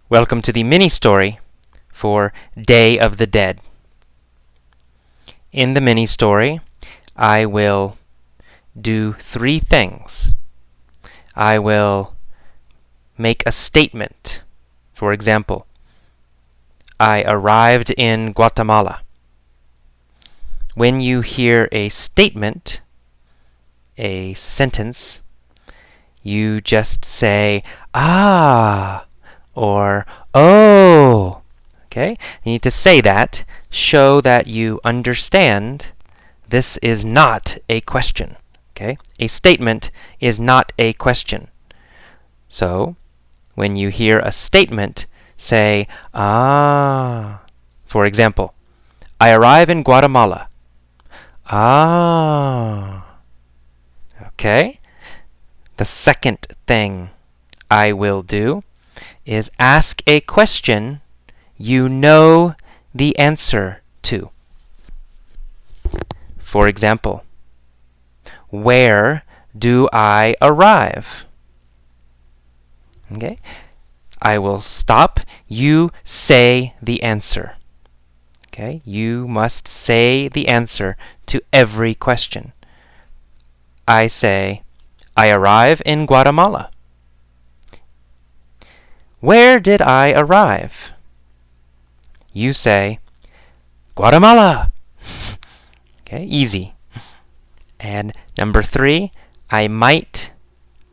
Welcome to the mini story for Day of the Dead. In the mini story, I will do three things. I will make a statement. For example, I arrived in Guatemala. When you hear a statement, a sentence, you just say, ah, or oh. Okay? You need to say that, show that you understand this is not a question. Okay? A statement is not a question. So, when you hear a statement, say, ah. For example, I arrive in Guatemala. Ah. Okay? The second thing I will do is ask a question you know the answer to. For example, where do I arrive? Okay? I will stop. You say the answer. Okay? You must say the answer to every question. I say, I arrive in Guatemala. Where did I arrive? You say, Guatemala. Okay, easy. And number 3, I might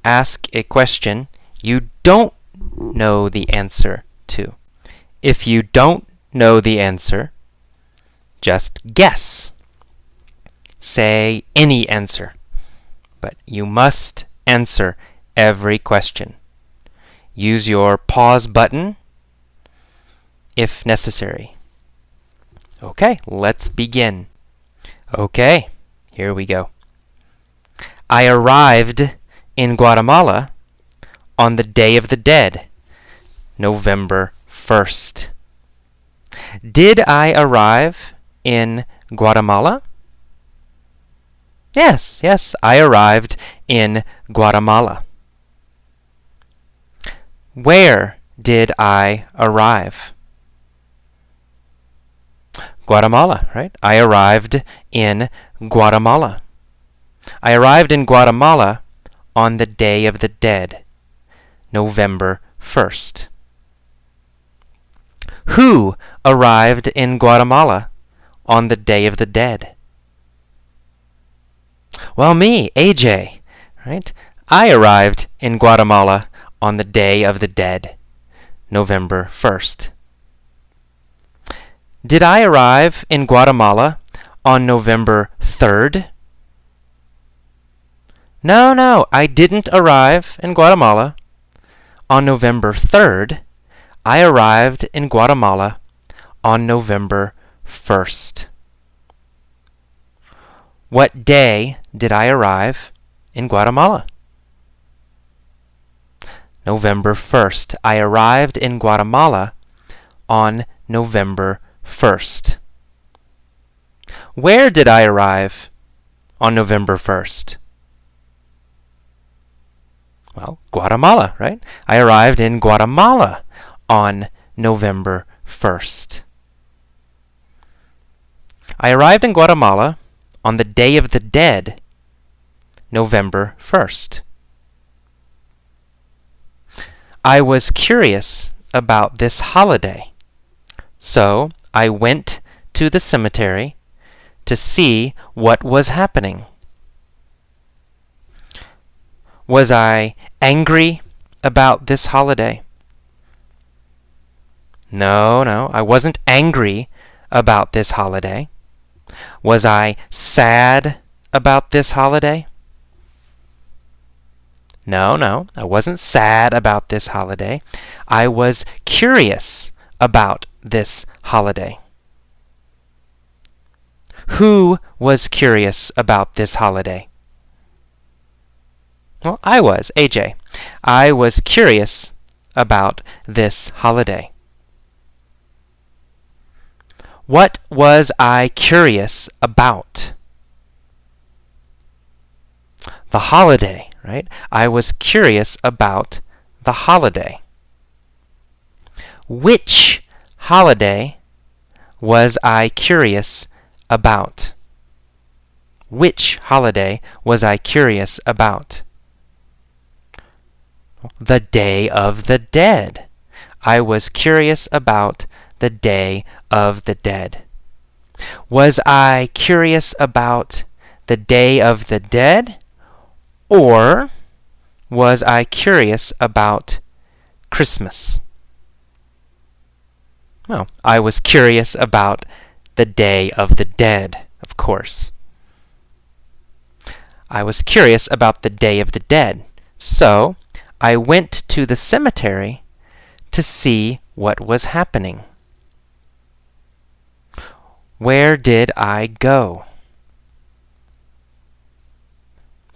ask a question you don't know the answer to. If you don't know the answer, just guess. Say any answer. But you must answer every question. Use your pause button if necessary. Okay, let's begin. Okay, here we go. I arrived in Guatemala on the Day of the Dead, November 1st. Did I arrive in Guatemala? Yes, I arrived in Guatemala. Where did I arrive? Guatemala, right? I arrived in Guatemala. I arrived in Guatemala on the Day of the Dead, November 1st. Who arrived in Guatemala on the Day of the Dead? Well, me, AJ, right? I arrived in Guatemala on the Day of the Dead, November 1st. Did I arrive in Guatemala on November 3rd? No, I didn't arrive in Guatemala on November 3rd. I arrived in Guatemala on November 1st. What day did I arrive in Guatemala? November 1st. I arrived in Guatemala on November 1st. Where did I arrive on November 1st? Well, Guatemala, right? I arrived in Guatemala on November 1st. I arrived in Guatemala on the Day of the Dead, November 1st. I was curious about this holiday, so I went to the cemetery to see what was happening. Was I angry about this holiday? No, I wasn't angry about this holiday. Was I sad about this holiday? No, I wasn't sad about this holiday. I was curious about this holiday. Who was curious about this holiday? Well, I was, AJ. I was curious about this holiday. What was I curious about? The holiday, right? I was curious about the holiday. Which holiday was I curious about? Which holiday was I curious about? The Day of the Dead. I was curious about the Day of the Dead. Was I curious about the Day of the Dead, or was I curious about Christmas? Well, I was curious about the Day of the Dead, of course. I was curious about the Day of the Dead, so I went to the cemetery to see what was happening. Where did I go?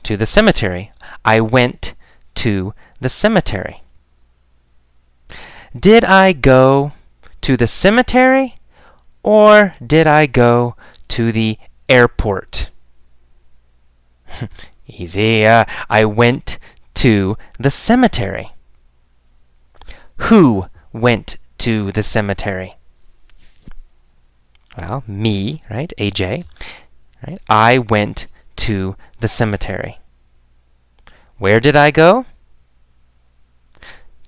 To the cemetery. I went to the cemetery. Did I go to the cemetery, or did I go to the airport? Easy. I went to the cemetery. Who went to the cemetery? Well, me, right? AJ. Right? I went to the cemetery. Where did I go?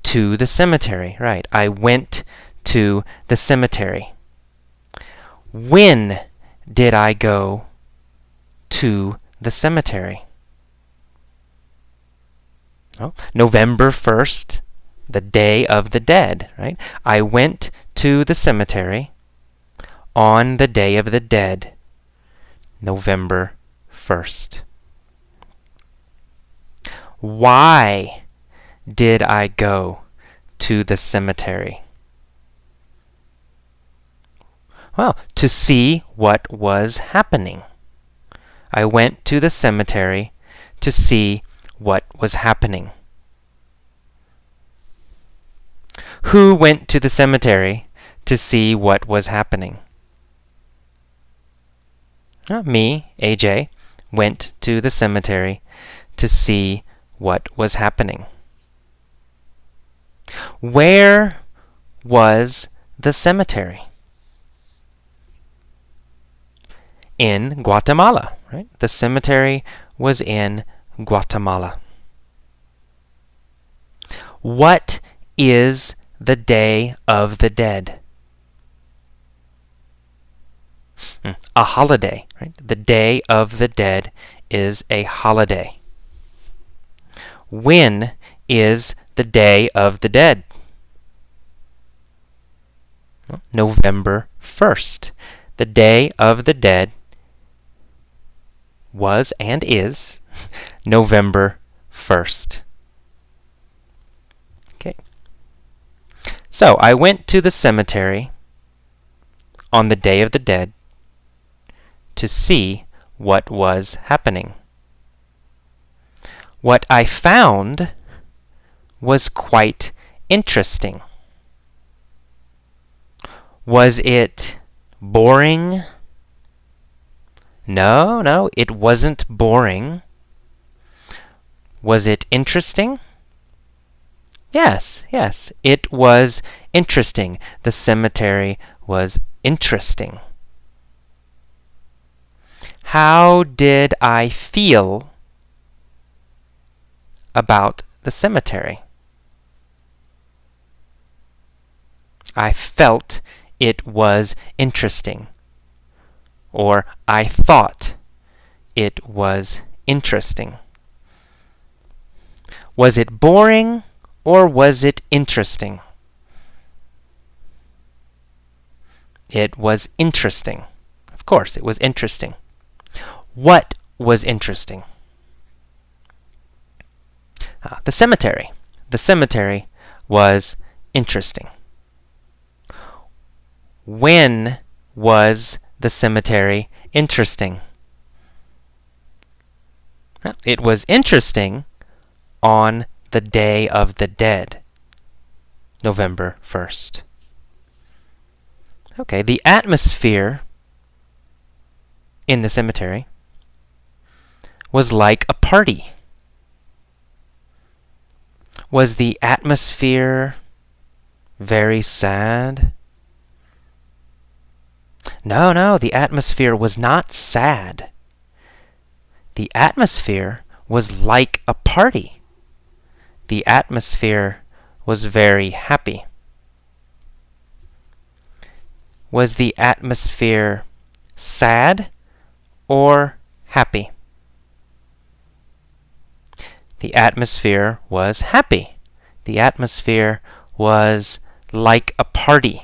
To the cemetery, right. I went to the cemetery. When did I go to the cemetery? Oh, November 1st, the Day of the Dead, right? I went to the cemetery on the Day of the Dead, November 1st. Why did I go to the cemetery? Well, to see what was happening. I went to the cemetery to see what was happening. Who went to the cemetery to see what was happening? Me, AJ, went to the cemetery to see what was happening. Where was the cemetery? In Guatemala, right? The cemetery was in Guatemala. What is the Day of the Dead? A holiday, right? The Day of the Dead is a holiday. When is the Day of the Dead? November 1st. The Day of the Dead was and is November 1st. Okay. So I went to the cemetery on the Day of the Dead to see what was happening. What I found was quite interesting. Was it boring? No, it wasn't boring. Was it interesting? Yes, it was interesting. The cemetery was interesting. How did I feel about the cemetery? I felt it was interesting. Or I thought it was interesting. Was it boring or was it interesting? It was interesting. Of course, it was interesting. What was interesting? The cemetery. The cemetery was interesting. When was the cemetery interesting? It was interesting on the Day of the Dead, November 1st. Okay, the atmosphere in the cemetery was like a party. Was the atmosphere very sad? No, the atmosphere was not sad. The atmosphere was like a party. The atmosphere was very happy. Was the atmosphere sad or happy? The atmosphere was happy. The atmosphere was like a party.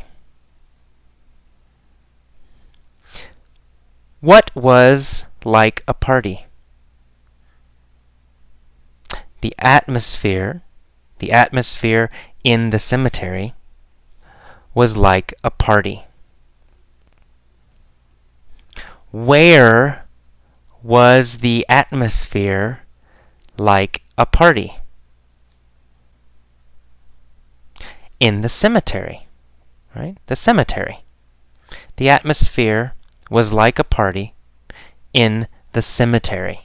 What was like a party? The atmosphere in the cemetery was like a party. Where was the atmosphere like a party? In the cemetery, right? The cemetery. The atmosphere was like a party in the cemetery.